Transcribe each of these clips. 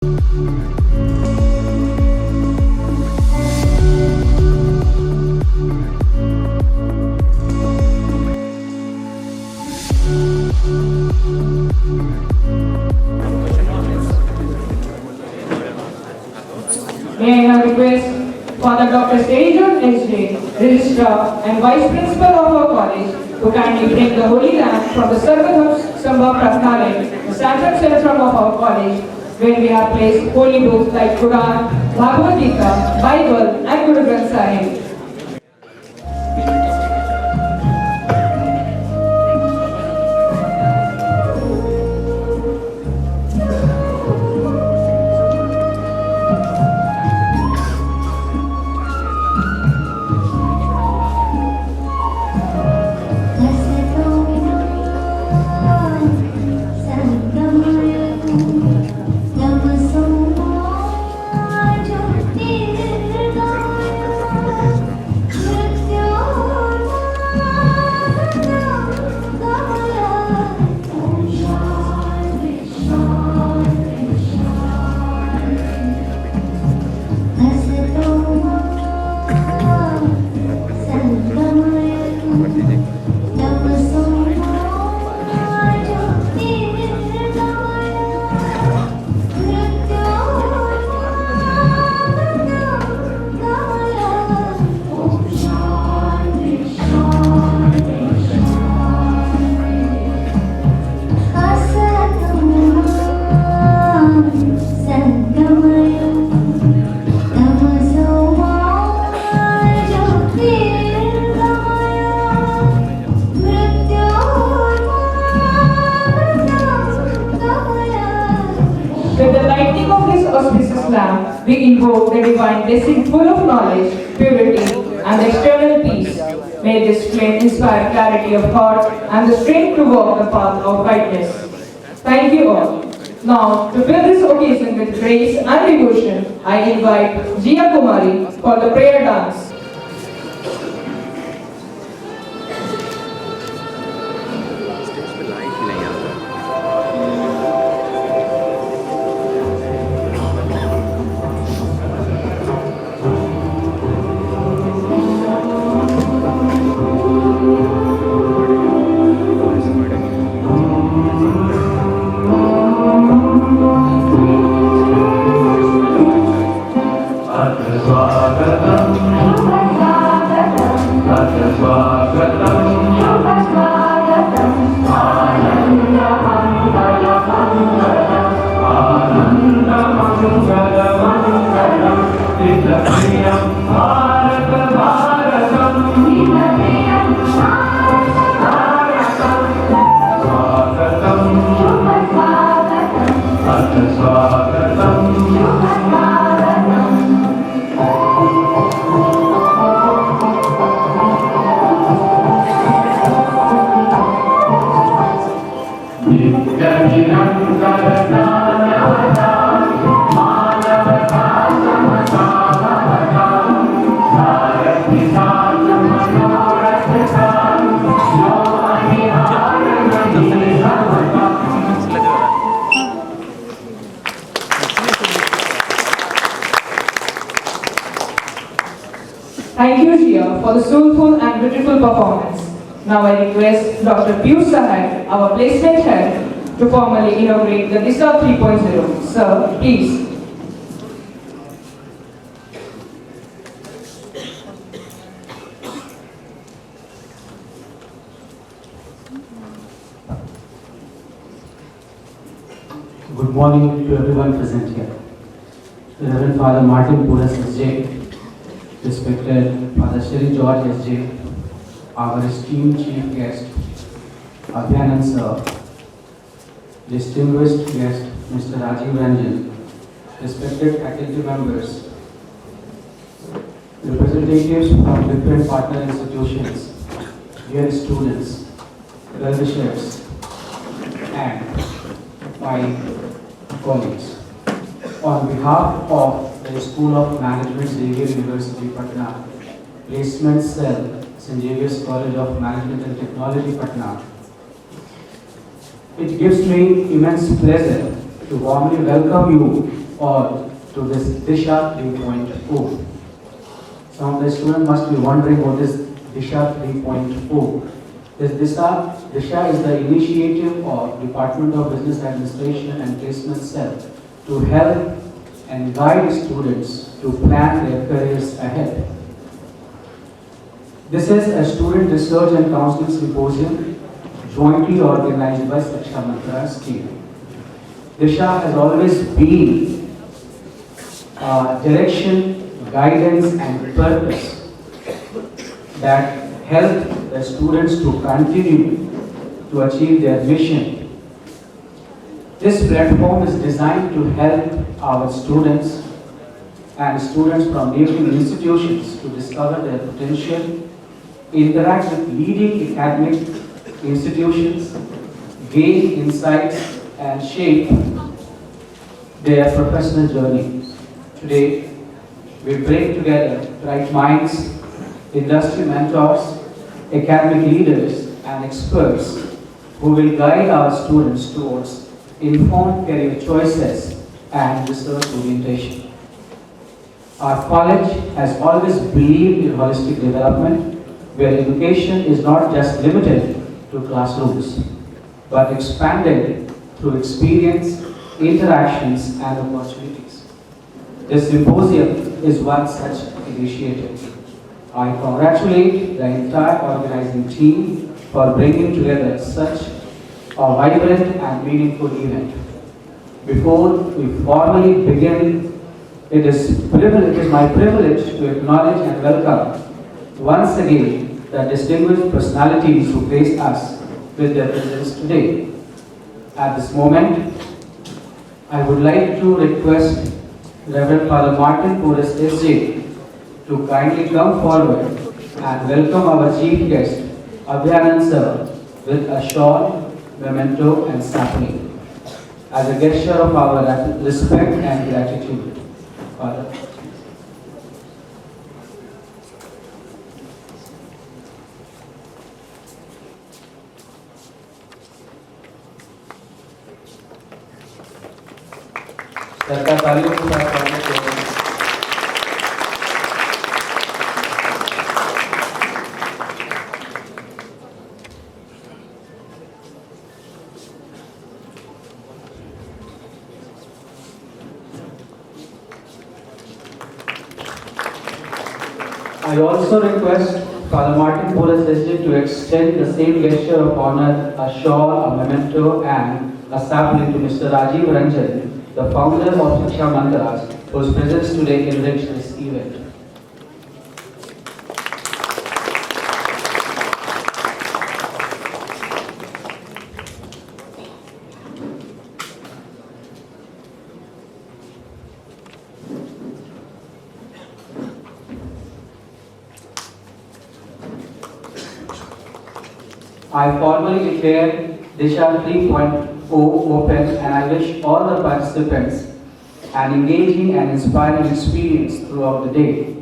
May I now request Father Dr. Sejan S.J., Registrar and Vice Principal of our college, to kindly bring the Holy Lamp from the Sarvadham Sambhav Prasnalaya, the sacred centrum of our college, where we have placed holy books like Quran, Bhagavad Gita, Bible and Guru Granth Sahib. With the lighting of this auspicious lamp, we invoke the divine blessing full of knowledge, purity, and external peace. May this flame inspire clarity of thought and the strength to walk the path of rightness. Thank you all. Now, to fill this occasion with grace and devotion, I invite Jia Kumari for the prayer dance. Thank you, Jia, for the soulful and beautiful performance. Now I request Dr. Piyush Sahai, our placement head, to formally inaugurate the DISA 3.0. Sir, please. Good morning to everyone present here. Reverend Father Martin Puras S.J., respected Father Sherry George S.J., our esteemed chief guest, Abhyanand Sir, distinguished guest, Mr. Rajiv Ranjan, respected faculty members, representatives from different partner institutions, dear students, well-wishers, and my colleagues. On behalf of the School of Management, Xavier University, Patna, Placement Cell, St. Xavier's College of Management and Technology, Patna, it gives me immense pleasure to warmly welcome you all to this Disha 3.0. Some of the students must be wondering what is Disha 3.0. This Disha is the initiative of Department of Business Administration and Placement Cell to help and guide students to plan their careers ahead. This is a student research and counseling symposium jointly organized by Shiksha Mantrak's team. Disha has always been direction, guidance and purpose that help the students to continue to achieve their mission. This platform is designed to help our students and students from neighboring institutions to discover their potential, interact with leading academic institutions, gain insights and shape their professional journey. Today, we bring together bright minds, industry mentors, academic leaders and experts who will guide our students towards informed career choices and research orientation. Our college has always believed in holistic development, where education is not just limited to classrooms, but expanded through experience, interactions, and opportunities. This symposium is one such initiative. I congratulate the entire organizing team for bringing together such a vibrant and meaningful event. Before we formally begin, it is my privilege to acknowledge and welcome once again the distinguished personalities who grace us with their presence today. At this moment, I would like to request Reverend Father Martin Porras SJ to kindly come forward and welcome our chief guest, Abhyanand sir, with a shawl, memento and sapling, as a gesture of our respect and gratitude. Father. सरकार तालियों के साथ स्वागत करें। I also request Father Martin Porras SJ to extend the same gesture of honor, a shawl, a memento and a sapling to Mr. Rajiv Ranjan, the founder of Shiksha Mantras, whose presence today enriched this event. I formally declare Disha 3.0 open, and I wish all the participants an engaging and inspiring experience throughout the day.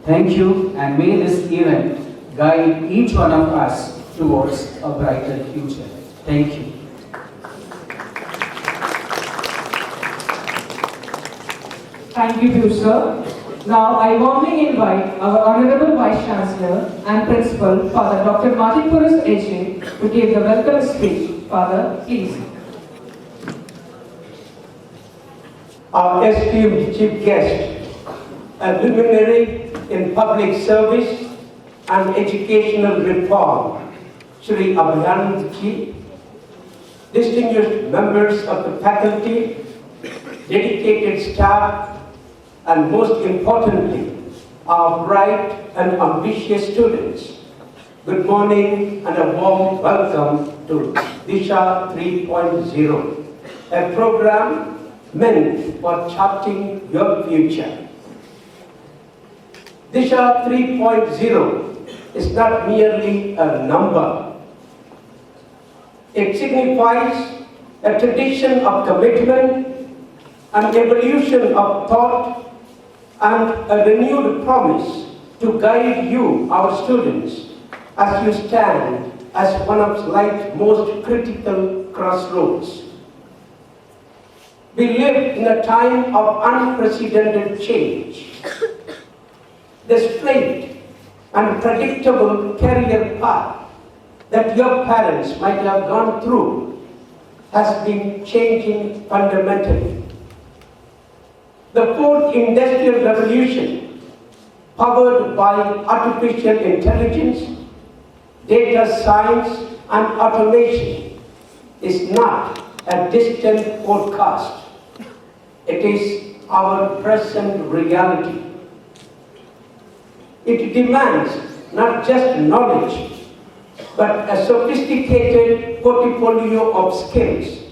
Thank you, and may this event guide each one of us towards a brighter future. Thank you. Thank you, sir. Now I warmly invite our Honorable Vice Chancellor and Principal, Father Dr. Martin Porras SJ, to give the welcome speech. Father, please. Our esteemed chief guest, a luminary in public service and educational reform, Shri Abhyanand Ji, distinguished members of the faculty, dedicated staff, and most importantly, our bright and ambitious students. Good morning and a warm welcome to Disha 3.0, a program meant for charting your future. Disha 3.0 is not merely a number. It signifies a tradition of commitment, an evolution of thought, and a renewed promise to guide you, our students, as you stand as one of life's most critical crossroads. We live in a time of unprecedented change. The straight and predictable career path that your parents might have gone through has been changing fundamentally. The fourth industrial revolution, powered by artificial intelligence, data science, and automation, is not a distant forecast. It is our present reality. It demands not just knowledge, but a sophisticated portfolio of skills,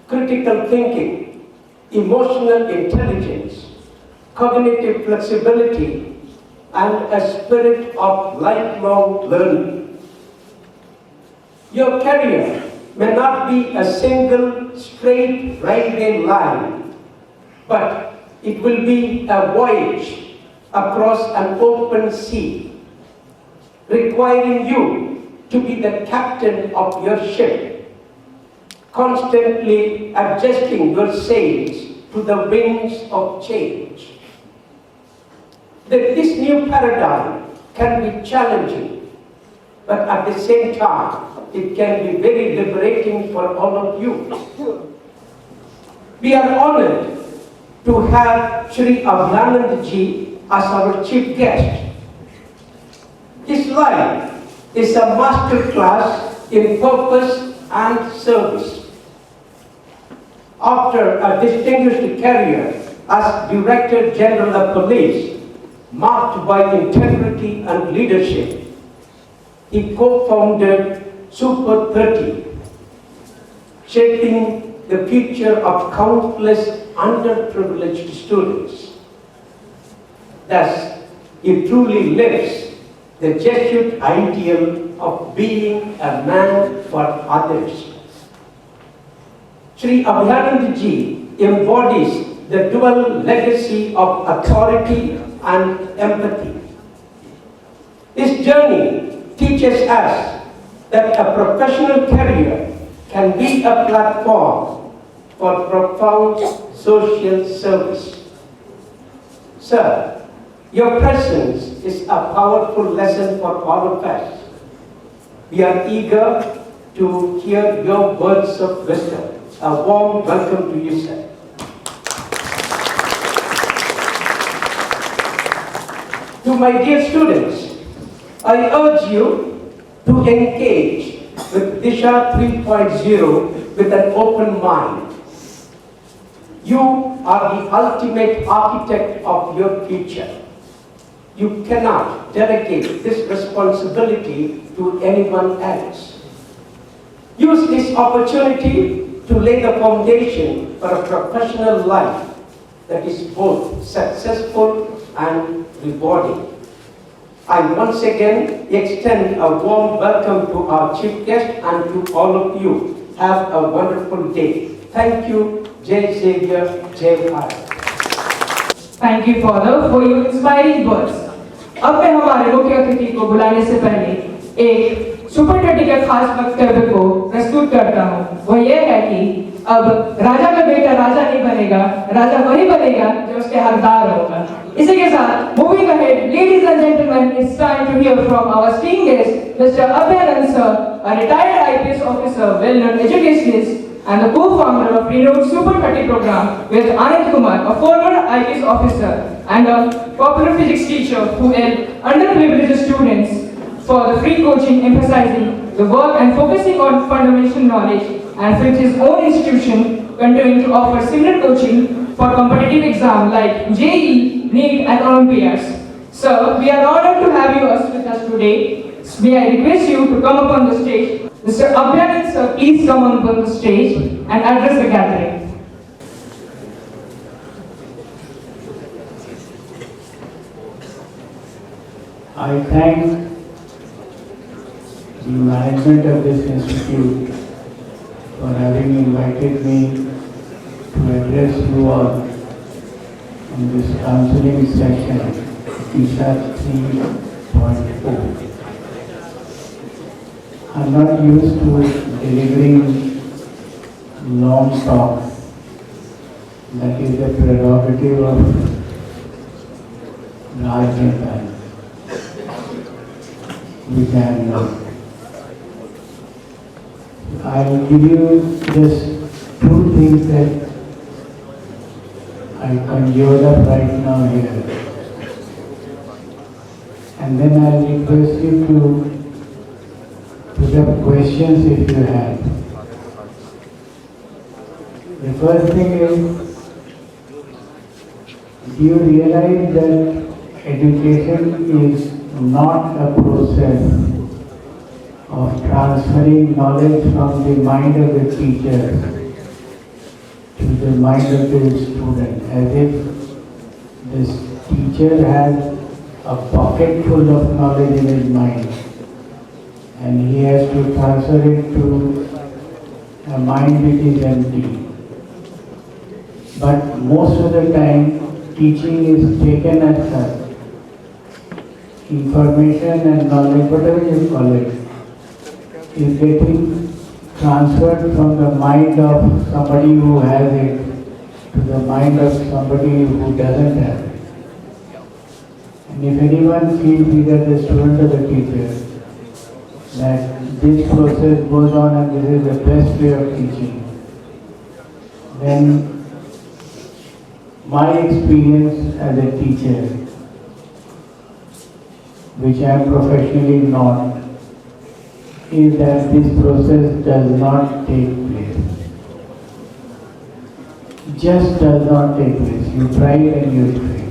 critical thinking, emotional intelligence, cognitive flexibility, and a spirit of lifelong learning. Your career may not be a single straight railway line, but it will be a voyage across an open sea, requiring you to be the captain of your ship, constantly adjusting your sails to the winds of change. This new paradigm can be challenging, but at the same time, it can be very liberating for all of you. We are honored to have Shri Abhyanand Ji as our chief guest. His life is a master class in purpose and service. After a distinguished career as Director General of Police, marked by integrity and leadership, he co-founded Super 30, shaping the future of countless underprivileged students. Thus, he truly lives the Jesuit ideal of being a man for others. Shri Abhyanand Ji embodies the dual legacy of authority and empathy. His journey teaches us that a professional career can be a platform for profound social service. Sir, your presence is a powerful lesson for all of us. We are eager to hear your words of wisdom. A warm welcome to you, sir. To my dear students, I urge you to engage with Disha 3.0 with an open mind. You are the ultimate architect of your future. You cannot delegate this responsibility to anyone else. Use this opportunity to lay the foundation for a professional life that is both successful and rewarding. I once again extend a warm welcome to our chief guest and to all of you. Have a wonderful day. Thank you, Jai Xavier, Jai Bharat. Thank you, Father, for your inspiring words. अब मैं हमारे मुख्य अतिथि को बुलाने से पहले एक सुपर 30 के खास वक्तव्य को प्रस्तुत करता हूँ। वह यह है कि अब राजा का बेटा राजा नहीं बनेगा, राजा वही बनेगा जो उसके हकदार होगा। इसी के साथ moving ahead, ladies and gentlemen, it's time to hear from our esteemed guest, Mr. Abhyanand sir, a retired IPS officer, well-known educationist, and the co-founder of renowned Super 30 program with Anand Kumar, a former IPS officer and a popular physics teacher who helped underprivileged students for the free coaching, emphasizing the work and focusing on fundamental knowledge, and with his own institution continuing to offer similar coaching for competitive exams like JEE, NEET and Olympiads. Sir, we are honored to have you with us today. May I request you to come up on the stage. Mr. Abhyanand sir, please come up on the stage and address the gathering. I thank the management of this institute for having invited me to address you all in this counseling session, Disha 3.0. I'm not used to delivering long talks, That is the prerogative of Rajneता, which I am not. I will give you just two things that I conjured up right now here. And then I will request you to put up questions if you have. The first thing is, do you realize that education is not a process of transferring knowledge from the mind of the teacher to the mind of the student, as if this teacher has a pocket full of knowledge in his mind and he has to transfer it to a mind which is empty. But most of the time, teaching is taken as such. Information and knowledge, whatever you call it, is getting transferred from the mind of somebody who has it to the mind of somebody who doesn't have it. And if anyone feels, either the student or the teacher, that this process goes on and this is the best way of teaching, then my experience as a teacher, which I am professionally not, is that this process does not take place. Just does not take place. You try and you fail.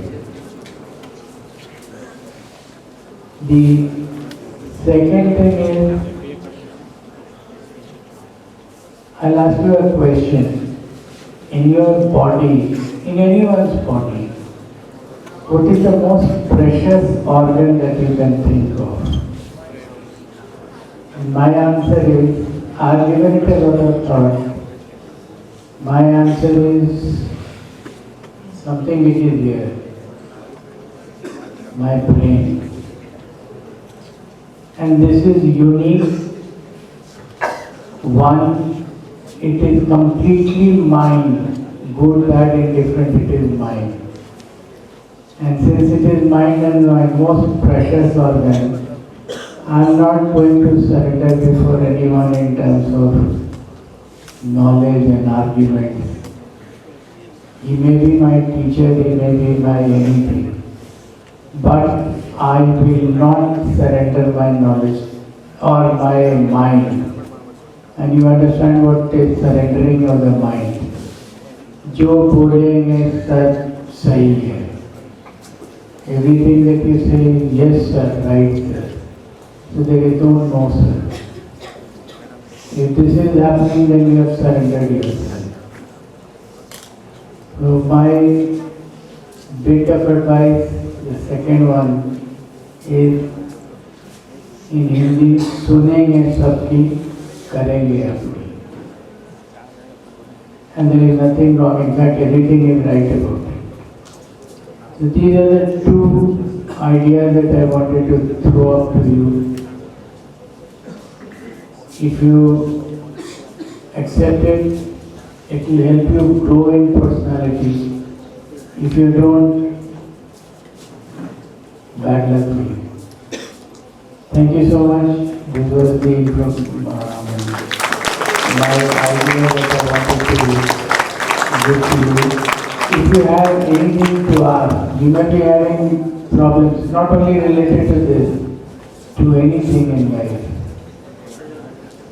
The second thing is, I'll ask you a question. In your body, in anyone's body, what is the most precious organ that you can think of? And my answer is, I've given it a lot of thought. My answer is something which is here, my brain. And this is unique. One, it is completely mine. Good, bad, indifferent, it is mine. And since it is mine and my most precious organ, I am not going to surrender before anyone in terms of knowledge and argument. He may be my teacher, he may be my anything. But I will not surrender my knowledge or my mind. And you understand what is surrendering of the mind. जो बोलेंगे सच सही है. Everything that you say, yes sir, right sir. So there is no no sir. If this is happening, then you have surrendered yourself. So my bit of advice, the second one is in Hindi, सुनेंगे सबकी, करेंगे अपनी. And there is nothing wrong, in fact everything is right about it. So these are the two ideas that I wanted to throw up to you. If you accept it, it will help you grow in personality. If you don't, bad luck to you. Thank you so much. This was my idea that I wanted to give to you. If you have anything to ask, you might be having problems, not only related to this, to anything in life.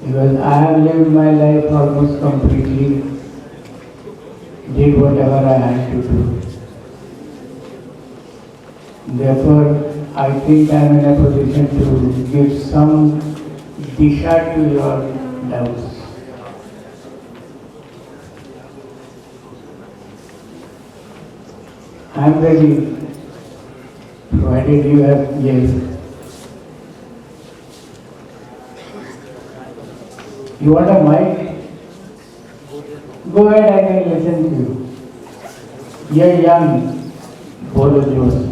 Because I have lived my life almost completely, did whatever I had to do. Therefore, I think I am in a position to give some disha to your doubts. I am ready, provided you have yes. You want a mic? Go ahead, I can listen to you. You're young. Bolo Jose.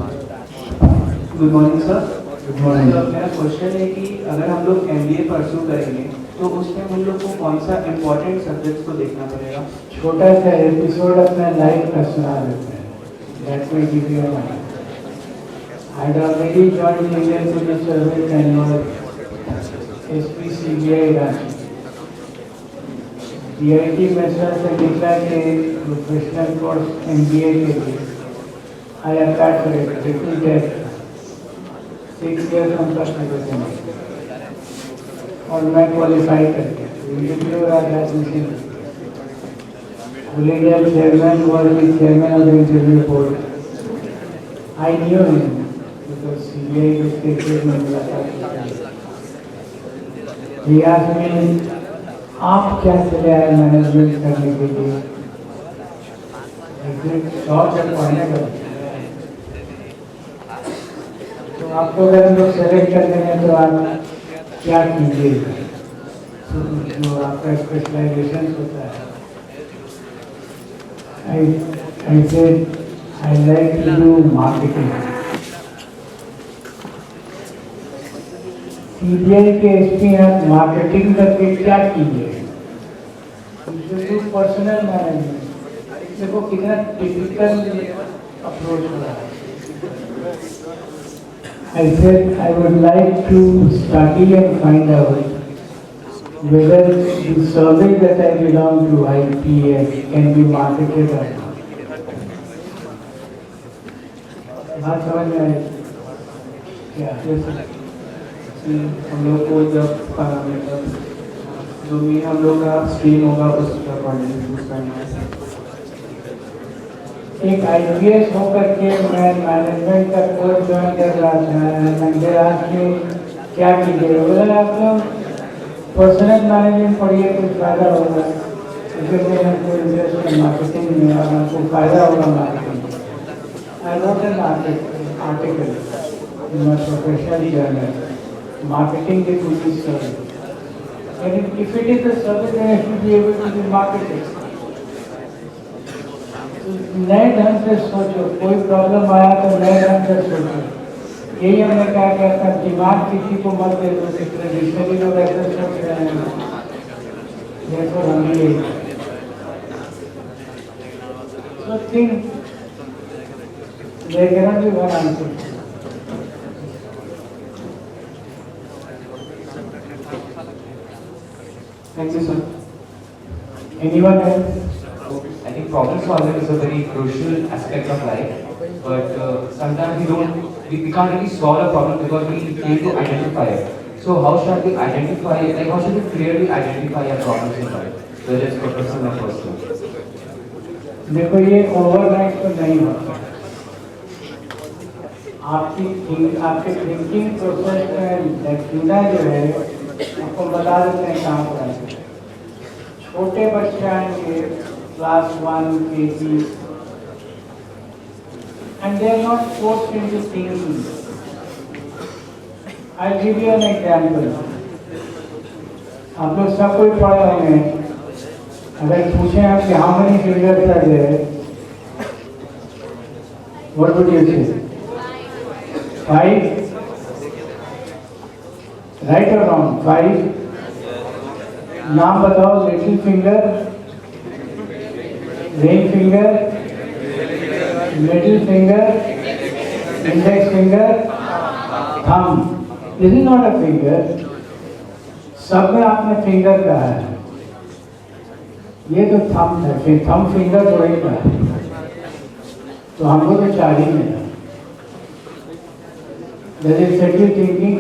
Good morning sir. Good morning. मेरा question है कि अगर हम लोग MBA pursue करेंगे तो उस time उन लोग को कौन सा इम्पोर्टेंट सब्जेक्ट्स को देखना पड़ेगा? छोटा सा एपिसोड अपना लाइफ का सुना देते हैं, that will give you an idea. I had already joined the Indian Police Service and was SPCBI Ranchi. DIT मैसर से निकला के प्रोफेशनल कोर्स MBA के लिए I applied for it, triple test, 6 years हम कर सकते हैं और मैं क्वालिफाई करके interview admission collegial chairman was the chairman of the interview board. I knew him because CBI was taking me मुलाकात. He asked me, आप क्या चले आए मैनेजमेंट करने के लिए? शॉर्ट जब पढ़ने का तो आपको अगर हम लोग सेलेक्ट करते हैं तो आप क्या कीजिएगा? जो आपका स्पेशलाइजेशन होता है. I said I like to do marketing. CBI के एसपी आप मार्केटिंग करके क्या कीजिए? Personal management. देखो कितना टिपिकल अप्रोच हो रहा है. I said I would like to study and find out whether the service that I belong to, IPS, can be marketed or not. बात समझ में आई क्या? हम लोग को जब मतलब जो भी हम लोग का स्ट्रीम होगा उसका पढ़ने चूज करना है. एक IPS होकर के मैं मैनेजमेंट का कोर्स ज्वाइन कर रहा था. मैंने आज में क्या कीजिएगा? बोला आप लोग पर्सनल मैनेजमेंट पढ़िए कुछ फायदा होगा. इसलिए हमको इंटरेस्ट है मार्केटिंग में और हमको फायदा होगा marketing. I wrote an article in my professional journal, marketing the police service. And if it is a service, then it should be able to be marketed. नए ढंग से सोचो. कोई प्रॉब्लम आया तो नए ढंग से सोचो. यही हमने कहा कि अपना दिमाग किसी को मत दे दो. ट्रेडिशनली लोग ऐसे सोच रहे हैं. देखो हम ये so think they cannot be one answer. Thank you, sir. Anyone else? I think problem solving is a very crucial aspect of life, but sometimes we can't really solve a problem because we fail to identify it. So how should we identify it? Like how should we clearly identify our problems in life, whether it's professional or personal? देखो ये overnight तो नहीं होता. आपके thinking process में लचीला जो है आपको बता देते हैं कहाँ पर आए. छोटे बच्चे आएंगे class 1 KG and they are not forced into thinking. I'll give you an example. आप लोग सब कोई पढ़े होंगे. अगर पूछें आप कि how many fingers are there, what would you say? 5? Right or wrong? 5. नाम बताओ. Little finger, ring finger, middle finger, index finger, thumb. This is not a finger. सब में आपने फिंगर कहा है. ये तो थंब है. फिर थंब फिंगर तो एक है. तो हमको तो 4 ही मिला. Does it set you thinking?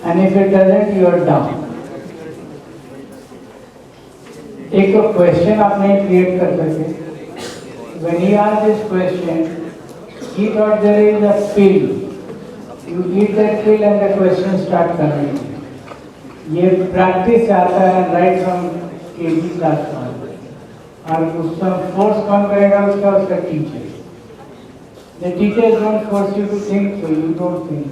And if it doesn't, you are dumb. एक तो क्वेश्चन आप नहीं क्रिएट कर सकते. When he asked this question, he thought there is a pill. You eat that pill and the question start coming. ये practice आता है right from KG class 1. और उसका फोर्स कौन करेगा? उसका teacher. The teachers don't force you to think, so you don't think.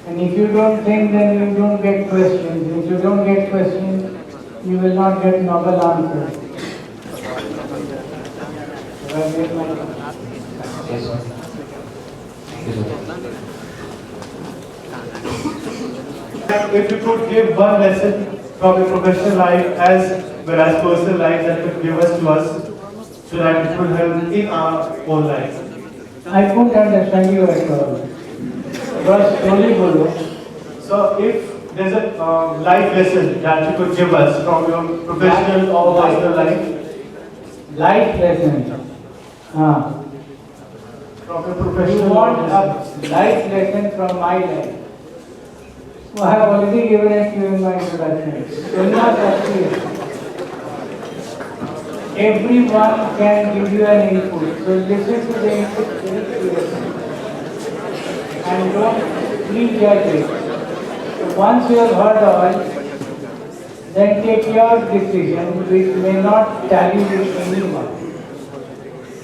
And if you don't think, then you don't get questions. If you don't get questions, you will not get novel answers. Yes, sir. Thank you, sir. If you could give one lesson from your professional life as well as personal life that could give us to us so that it will help in our own life. I couldn't understand you at all. Bas slowly bolo. So if there's a life lesson that you could give us from your professional or personal life, Life lesson. Ah. from your You professional want lesson. a life lesson from my life? So I have already given it to you in my introduction. Do not actually. Everyone can give you an input. So listen to the input very seriously. And don't prejudge it. So once you have heard all, then take your decision which may not tally with anyone.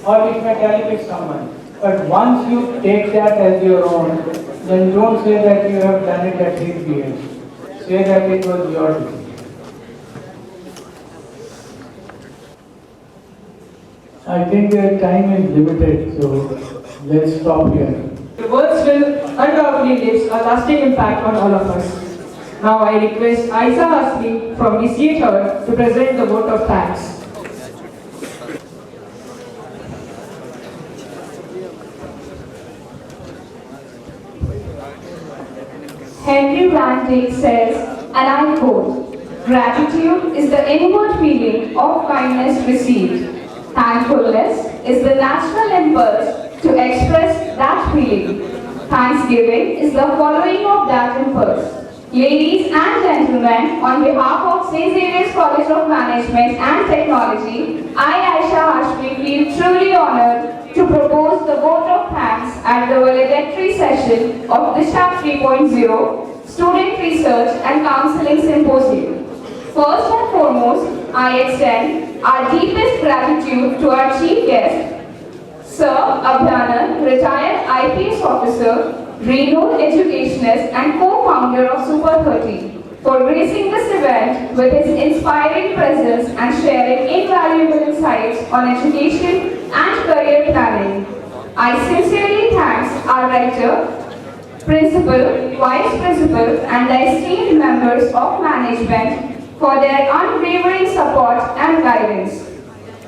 Or it may tally with someone. But once you take that as your own, then don't say that you have done it at his behest. Say that it was your decision. I think the time is limited, so let's stop here. The words will undoubtedly leave a lasting impact on all of us. Now I request Aisa Hasmi from BCA Third to present the vote of thanks. Henry Van Dyke says, and I quote, "Gratitude is the inward feeling of kindness received. Thankfulness is the natural impulse to express that feeling. Thanksgiving is the following of that impulse." Ladies and gentlemen, on behalf of St. Xavier's College of Management and Technology, I, Aisha Hashmi, feel truly honored to propose the vote of thanks at the valedictory session of Disha 3.0 Student Research and Counseling Symposium. First and foremost, I extend our deepest gratitude to our chief guest, Sir Abhinandan, retired IPS officer, renowned educationist and co-founder of Super 30, for gracing this event with his inspiring presence and sharing invaluable insights on education and career planning. I sincerely thank our rector, principal, vice principal and the esteemed members of management for their unwavering support and guidance.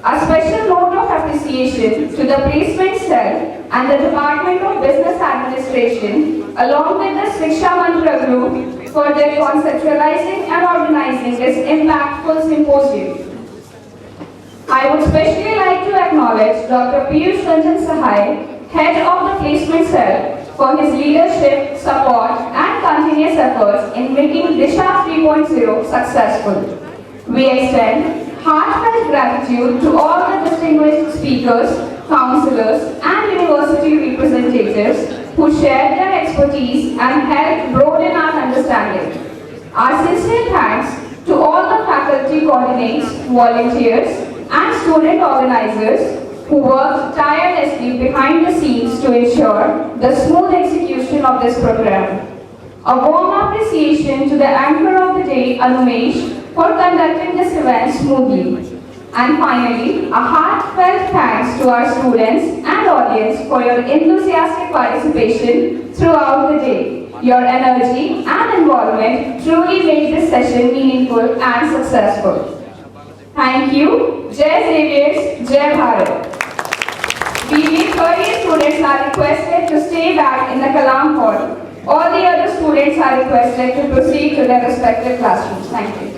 A special note of appreciation to the placement cell and the Department of Business Administration along with the Shiksha Mantra Group for their conceptualizing and organizing this impactful symposium. I would especially like to acknowledge Dr. Piyush Ranjan Sahai, head of the placement cell, for his leadership, support and continuous efforts in making Disha 3.0 successful. We extend heartfelt gratitude to all the distinguished speakers, counselors and university representatives who shared their expertise and helped broaden our understanding. Our sincere thanks to all the faculty coordinates, volunteers and student organizers who worked tirelessly behind the scenes to ensure the smooth execution of this program. A warm appreciation to the anchor of the day, Anumesh, for conducting this event smoothly. And finally, a heartfelt thanks to our students and audience for your enthusiastic participation throughout the day. Your energy and involvement truly made this session meaningful and successful. Thank you. Jai Xavier's, Jai Bharat. BB 30 students are requested to stay back in the Kalam Hall. All the other students are requested to proceed to their respective classrooms. Thank you.